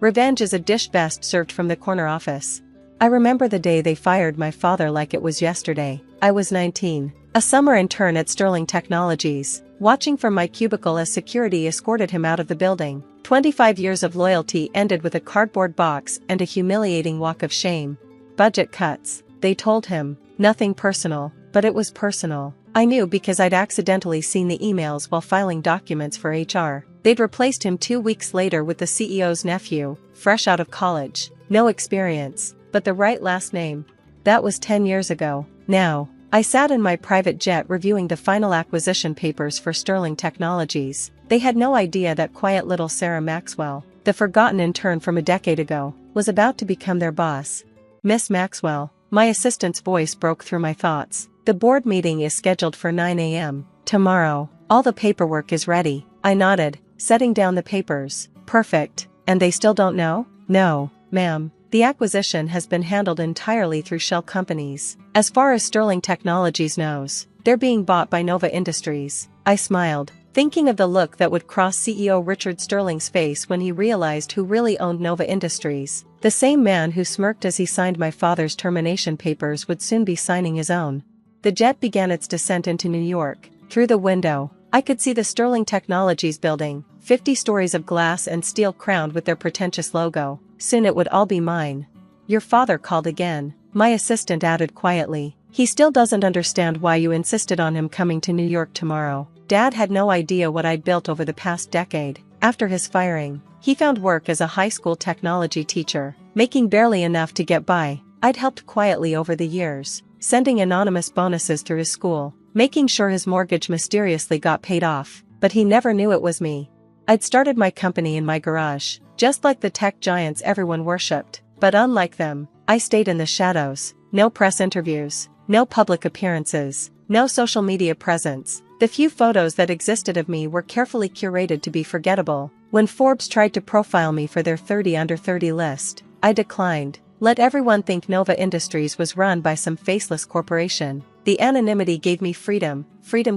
Revenge is a dish best served from the corner office. I remember the day they fired my father like it was yesterday. I was 19, a summer intern at Sterling Technologies, watching from my cubicle as security escorted him out of the building. 25 years of loyalty ended with a cardboard box and a humiliating walk of shame. Budget cuts, they told him. Nothing personal, but it was personal. I knew because I'd accidentally seen the emails while filing documents for HR. They'd replaced him 2 weeks later with the CEO's nephew, fresh out of college. No experience, but the right last name. That was 10 years ago. Now, I sat in my private jet reviewing the final acquisition papers for Sterling Technologies. They had no idea that quiet little Sarah Maxwell, the forgotten intern from a decade ago, was about to become their boss. Miss Maxwell, my assistant's voice broke through my thoughts. The board meeting is scheduled for 9 a.m. tomorrow. All the paperwork is ready. I nodded, setting down the papers. Perfect. And they still don't know? No, ma'am. The acquisition has been handled entirely through shell companies. As far as Sterling Technologies knows, they're being bought by Nova Industries. I smiled, thinking of the look that would cross CEO Richard Sterling's face when he realized who really owned Nova Industries. The same man who smirked as he signed my father's termination papers would soon be signing his own. The jet began its descent into New York. Through the window, I could see the Sterling Technologies building, 50 stories of glass and steel crowned with their pretentious logo. Soon it would all be mine. Your father called again, my assistant added quietly. He still doesn't understand why you insisted on him coming to New York tomorrow. Dad had no idea what I'd built over the past decade. After his firing, he found work as a high school technology teacher, making barely enough to get by. I'd helped quietly over the years, sending anonymous bonuses through his school, making sure his mortgage mysteriously got paid off, but he never knew it was me. I'd started my company in my garage, just like the tech giants everyone worshipped, but unlike them, I stayed in the shadows. No press interviews, no public appearances, no social media presence. The few photos that existed of me were carefully curated to be forgettable. When Forbes tried to profile me for their 30 under 30 list, I declined. Let everyone think Nova Industries was run by some faceless corporation. The anonymity gave me freedom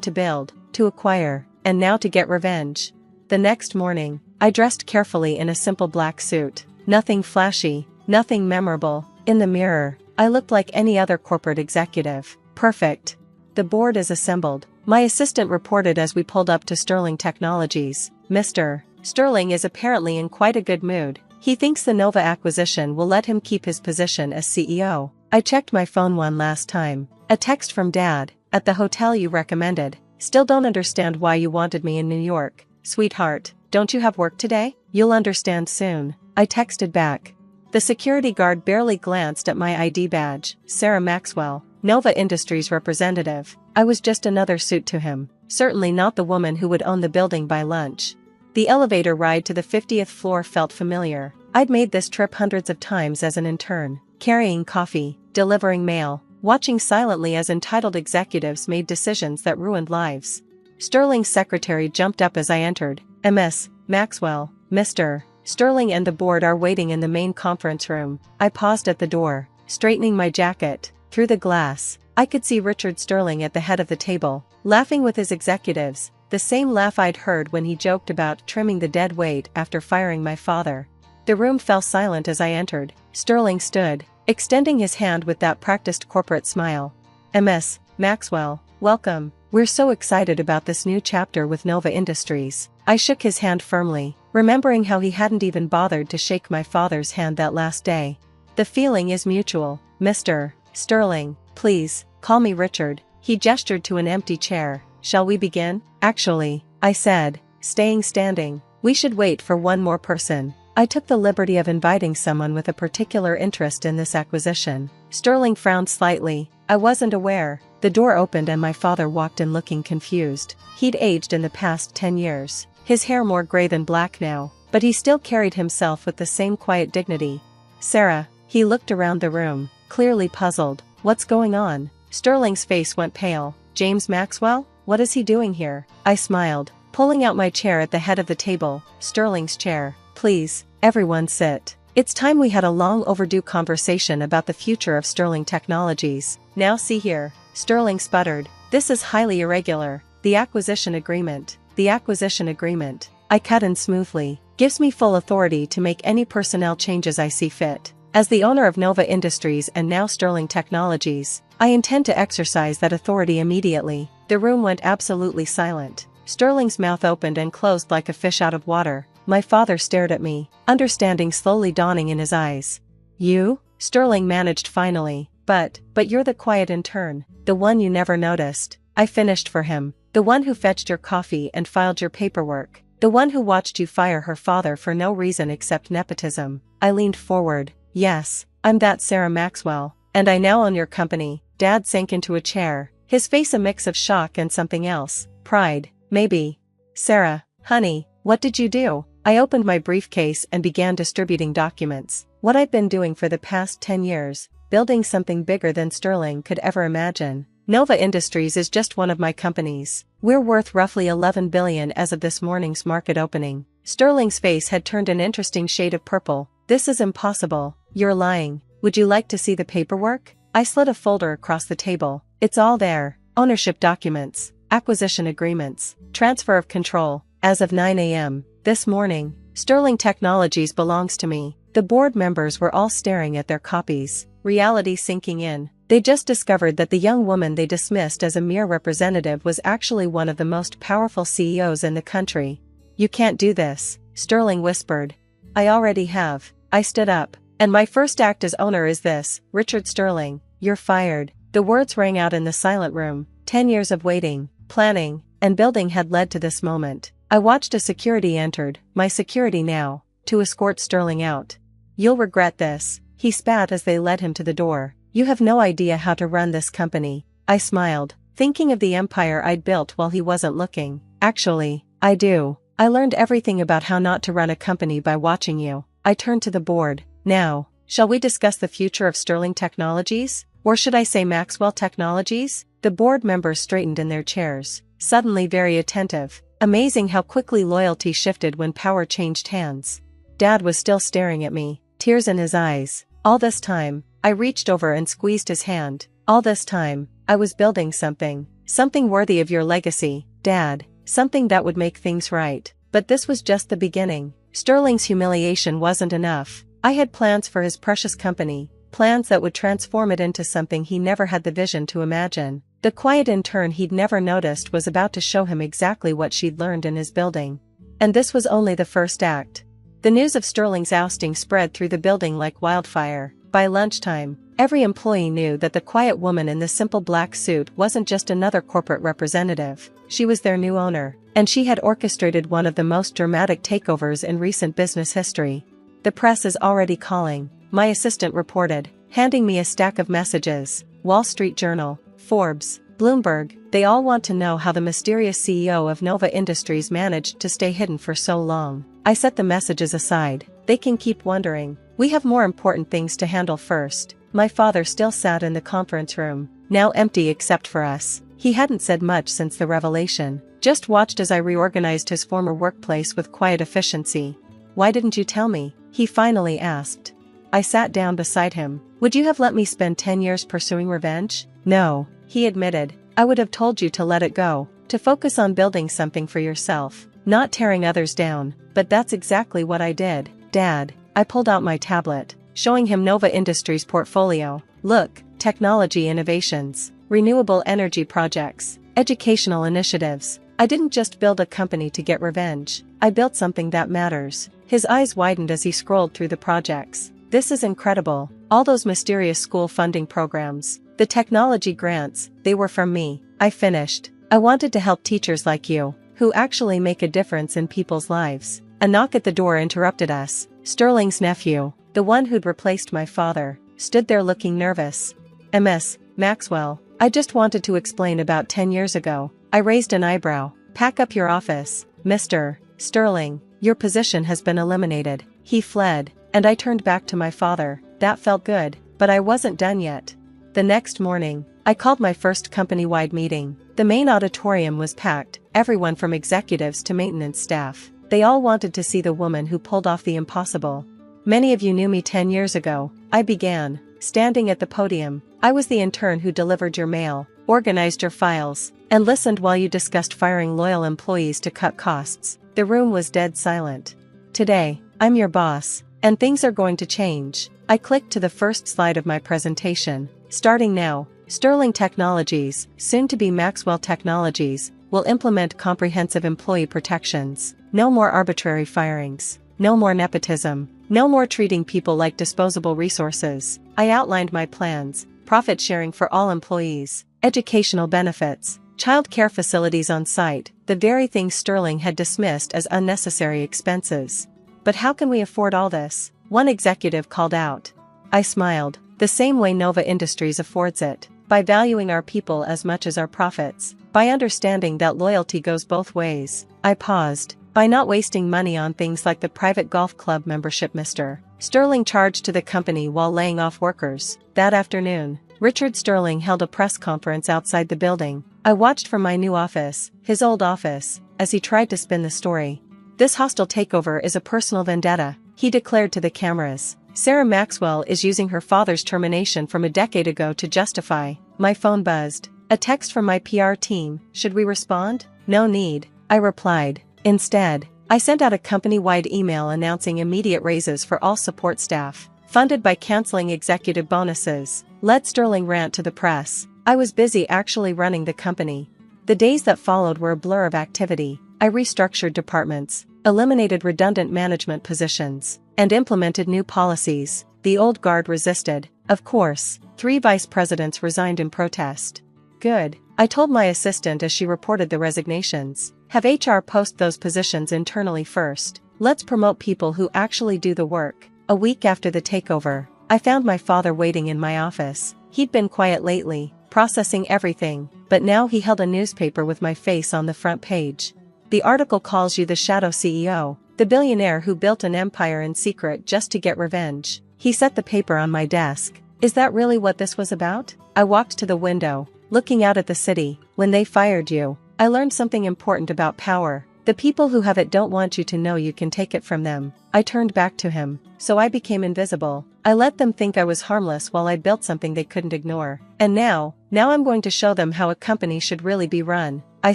to build, to acquire, and now to get revenge. The next morning, I dressed carefully in a simple black suit. Nothing flashy, nothing memorable. In the mirror, I looked like any other corporate executive. Perfect. The board is assembled, my assistant reported as we pulled up to Sterling Technologies. Mr. Sterling is apparently in quite a good mood. He thinks the Nova acquisition will let him keep his position as CEO. I checked my phone one last time. A text from Dad, at the hotel you recommended. Still don't understand why you wanted me in New York. Sweetheart, don't you have work today? You'll understand soon. I texted back. The security guard barely glanced at my ID badge. Sarah Maxwell, Nova Industries representative. I was just another suit to him. Certainly not the woman who would own the building by lunch. The elevator ride to the 50th floor felt familiar. I'd made this trip hundreds of times as an intern, carrying coffee, delivering mail, watching silently as entitled executives made decisions that ruined lives. Sterling's secretary jumped up as I entered. Ms. Maxwell, Mr. Sterling and the board are waiting in the main conference room. I paused at the door, straightening my jacket. Through the glass, I could see Richard Sterling at the head of the table, laughing with his executives, the same laugh I'd heard when he joked about trimming the dead weight after firing my father. The room fell silent as I entered. Sterling stood, extending his hand with that practiced corporate smile. Ms. Maxwell, welcome. We're so excited about this new chapter with Nova Industries. I shook his hand firmly, remembering how he hadn't even bothered to shake my father's hand that last day. The feeling is mutual, Mr. Sterling. Please, call me Richard. He gestured to an empty chair. Shall we begin? Actually, I said, staying standing, we should wait for one more person. I took the liberty of inviting someone with a particular interest in this acquisition. Sterling frowned slightly. I wasn't aware. The door opened and my father walked in looking confused. He'd aged in the past 10 years. His hair more gray than black now, but he still carried himself with the same quiet dignity. Sarah, he looked around the room, clearly puzzled. What's going on? Sterling's face went pale. James Maxwell? What is he doing here? I smiled, pulling out my chair at the head of the table. Sterling's chair. Please, everyone sit. It's time we had a long overdue conversation about the future of Sterling Technologies. Now see here. Sterling sputtered. This is highly irregular. The acquisition agreement. The acquisition agreement. I cut in smoothly. Gives me full authority to make any personnel changes I see fit. As the owner of Nova Industries and now Sterling Technologies, I intend to exercise that authority immediately." The room went absolutely silent. Sterling's mouth opened and closed like a fish out of water. My father stared at me, understanding slowly dawning in his eyes. "You?" Sterling managed finally. But you're the quiet intern, the one you never noticed." I finished for him. "The one who fetched your coffee and filed your paperwork. The one who watched you fire her father for no reason except nepotism." I leaned forward. "Yes, I'm that Sarah Maxwell, and I now own your company." Dad sank into a chair, his face a mix of shock and something else. Pride, maybe. "Sarah, honey, what did you do?" I opened my briefcase and began distributing documents. What I've been doing for the past 10 years, building something bigger than Sterling could ever imagine. Nova Industries is just one of my companies. We're worth roughly $11 billion as of this morning's market opening. Sterling's face had turned an interesting shade of purple. "This is impossible. You're lying. Would you like to see the paperwork?" I slid a folder across the table. "It's all there. Ownership documents, acquisition agreements, transfer of control." As of 9 a.m. this morning, Sterling Technologies belongs to me. The board members were all staring at their copies, reality sinking in. They just discovered that the young woman they dismissed as a mere representative was actually one of the most powerful CEOs in the country. "You can't do this," Sterling whispered. "I already have." I stood up. "And my first act as owner is this, Richard Sterling. You're fired." The words rang out in the silent room. 10 years of waiting, planning, and building had led to this moment. I watched as security entered, my security now, to escort Sterling out. "You'll regret this," he spat as they led him to the door. "You have no idea how to run this company." I smiled, thinking of the empire I'd built while he wasn't looking. "Actually, I do. I learned everything about how not to run a company by watching you." I turned to the board. "Now, shall we discuss the future of Sterling Technologies? Or should I say Maxwell Technologies?" The board members straightened in their chairs, suddenly very attentive. Amazing how quickly loyalty shifted when power changed hands. Dad was still staring at me, tears in his eyes. All this time, I reached over and squeezed his hand. "All this time, I was building something worthy of your legacy, Dad, something that would make things right." But this was just the beginning. Sterling's humiliation wasn't enough. I had plans for his precious company, plans that would transform it into something he never had the vision to imagine. The quiet intern he'd never noticed was about to show him exactly what she'd learned in his building. And this was only the first act. The news of Sterling's ousting spread through the building like wildfire. By lunchtime, every employee knew that the quiet woman in the simple black suit wasn't just another corporate representative. She was their new owner, and she had orchestrated one of the most dramatic takeovers in recent business history. "The press is already calling," my assistant reported, handing me a stack of messages. Wall Street Journal, Forbes, Bloomberg, they all want to know how the mysterious CEO of Nova Industries managed to stay hidden for so long. I set the messages aside. They can keep wondering. We have more important things to handle first. My father still sat in the conference room, now empty except for us. He hadn't said much since the revelation, just watched as I reorganized his former workplace with quiet efficiency. "Why didn't you tell me?" he finally asked. I sat down beside him. "Would you have let me spend 10 years pursuing revenge?" "No," he admitted. "I would have told you to let it go, to focus on building something for yourself, not tearing others down, but that's exactly what I did." "Dad," I pulled out my tablet, showing him Nova Industries' portfolio. "Look, technology innovations, renewable energy projects, educational initiatives. I didn't just build a company to get revenge. I built something that matters." His eyes widened as he scrolled through the projects. "This is incredible. All those mysterious school funding programs, the technology grants, they were from me." I finished. "I wanted to help teachers like you, who actually make a difference in people's lives." A knock at the door interrupted us. Sterling's nephew, the one who'd replaced my father, stood there looking nervous. "Ms. Maxwell, I just wanted to explain about 10 years ago." I raised an eyebrow. "Pack up your office, Mr. Sterling. Your position has been eliminated." He fled, and I turned back to my father. That felt good, but I wasn't done yet. The next morning, I called my first company-wide meeting. The main auditorium was packed, everyone from executives to maintenance staff. They all wanted to see the woman who pulled off the impossible. "Many of you knew me 10 years ago," I began, standing at the podium. "I was the intern who delivered your mail, organized your files, and listened while you discussed firing loyal employees to cut costs." The room was dead silent. Today, I'm your boss, and things are going to change. I clicked to the first slide of my presentation. Starting now, Sterling Technologies, soon to be Maxwell Technologies, will implement comprehensive employee protections. No more arbitrary firings. No more nepotism. No more treating people like disposable resources. I outlined my plans: profit sharing for all employees, educational benefits, child care facilities on site, the very things Sterling had dismissed as unnecessary expenses. But how can we afford all this? One executive called out. I smiled. The same way Nova Industries affords it. By valuing our people as much as our profits. By understanding that loyalty goes both ways. I paused. By not wasting money on things like the private golf club membership Mr. Sterling charged to the company while laying off workers. That afternoon, Richard Sterling held a press conference outside the building. I watched from my new office, his old office, as he tried to spin the story. This hostile takeover is a personal vendetta, he declared to the cameras. Sarah Maxwell is using her father's termination from a decade ago to justify. My phone buzzed. A text from my PR team. Should we respond? No need, I replied. Instead, I sent out a company-wide email announcing immediate raises for all support staff, funded by canceling executive bonuses. Let Sterling rant to the press. I was busy actually running the company. The days that followed were a blur of activity. I restructured departments, eliminated redundant management positions, and implemented new policies. The old guard resisted. Of course, 3 vice presidents resigned in protest. Good, I told my assistant as she reported the resignations. Have HR post those positions internally first. Let's promote people who actually do the work. A week after the takeover, I found my father waiting in my office. He'd been quiet lately, processing everything, but now he held a newspaper with my face on the front page. The article calls you the shadow CEO, the billionaire who built an empire in secret just to get revenge. He set the paper on my desk. Is that really what this was about? I walked to the window, looking out at the city. When they fired you, I learned something important about power. The people who have it don't want you to know you can take it from them. I turned back to him, so I became invisible. I let them think I was harmless while I built something they couldn't ignore. And now I'm going to show them how a company should really be run. I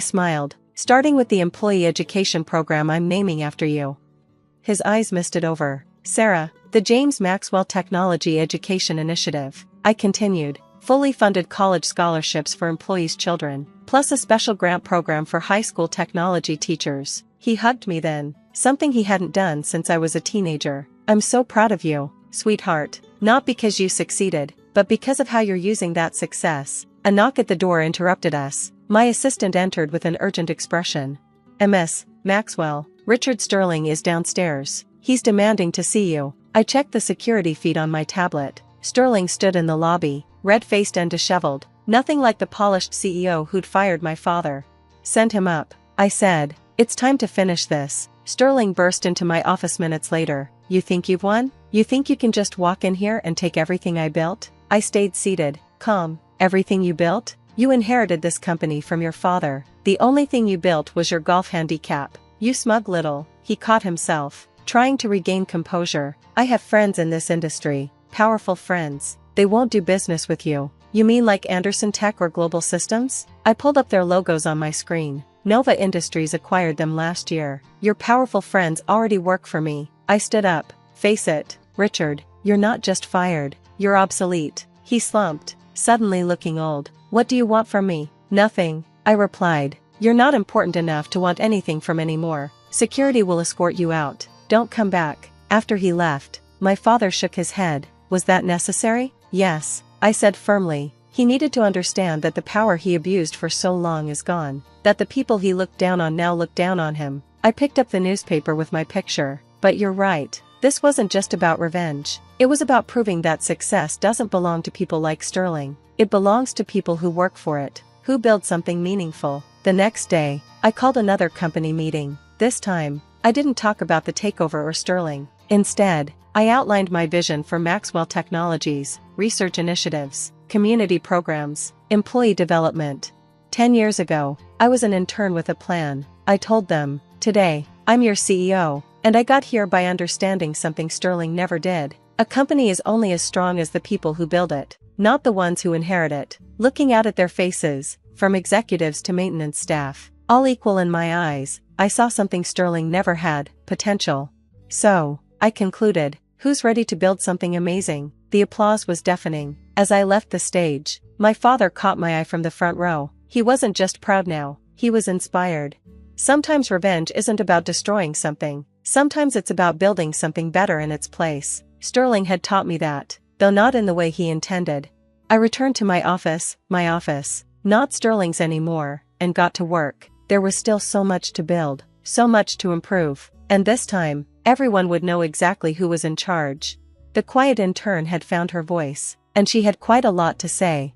smiled. Starting with the employee education program I'm naming after you. His eyes misted over. Sarah, the James Maxwell Technology Education Initiative. I continued. Fully funded college scholarships for employees' children, plus a special grant program for high school technology teachers. He hugged me then, something he hadn't done since I was a teenager. I'm so proud of you, sweetheart. Not because you succeeded, but because of how you're using that success. A knock at the door interrupted us. My assistant entered with an urgent expression. Ms. Maxwell, Richard Sterling is downstairs. He's demanding to see you. I checked the security feed on my tablet. Sterling stood in the lobby, red-faced and disheveled, nothing like the polished CEO who'd fired my father. Send him up, I said. It's time to finish this. Sterling burst into my office minutes later. You think you've won? You think you can just walk in here and take everything I built? I stayed seated, calm. Everything you built? You inherited this company from your father. The only thing you built was your golf handicap. You smug little. He caught himself, trying to regain composure. I have friends in this industry, powerful friends. They won't do business with you. You mean like Anderson Tech or Global Systems? I pulled up their logos on my screen. Nova Industries acquired them last year. Your powerful friends already work for me. I stood up. Face it, Richard, you're not just fired, you're obsolete. He slumped, suddenly looking old. What do you want from me? Nothing, I replied. You're not important enough to want anything from anymore. Security will escort you out. Don't come back. After he left, my father shook his head. Was that necessary? Yes, I said firmly. He needed to understand that the power he abused for so long is gone. That the people he looked down on now look down on him. I picked up the newspaper with my picture. But you're right. This wasn't just about revenge. It was about proving that success doesn't belong to people like Sterling. It belongs to people who work for it, who build something meaningful. The next day, I called another company meeting. This time, I didn't talk about the takeover or Sterling. Instead, I outlined my vision for Maxwell Technologies, research initiatives, community programs, employee development. 10 years ago, I was an intern with a plan. I told them, today, I'm your CEO, and I got here by understanding something Sterling never did. A company is only as strong as the people who build it, not the ones who inherit it. Looking out at their faces, from executives to maintenance staff, all equal in my eyes, I saw something Sterling never had: potential. So, I concluded, who's ready to build something amazing? The applause was deafening. As I left the stage, my father caught my eye from the front row. He wasn't just proud now, he was inspired. Sometimes revenge isn't about destroying something, sometimes it's about building something better in its place. Sterling had taught me that, though not in the way he intended. I returned to my office, not Sterling's anymore, and got to work. There was still so much to build, so much to improve, and this time, everyone would know exactly who was in charge. The quiet intern had found her voice, and she had quite a lot to say.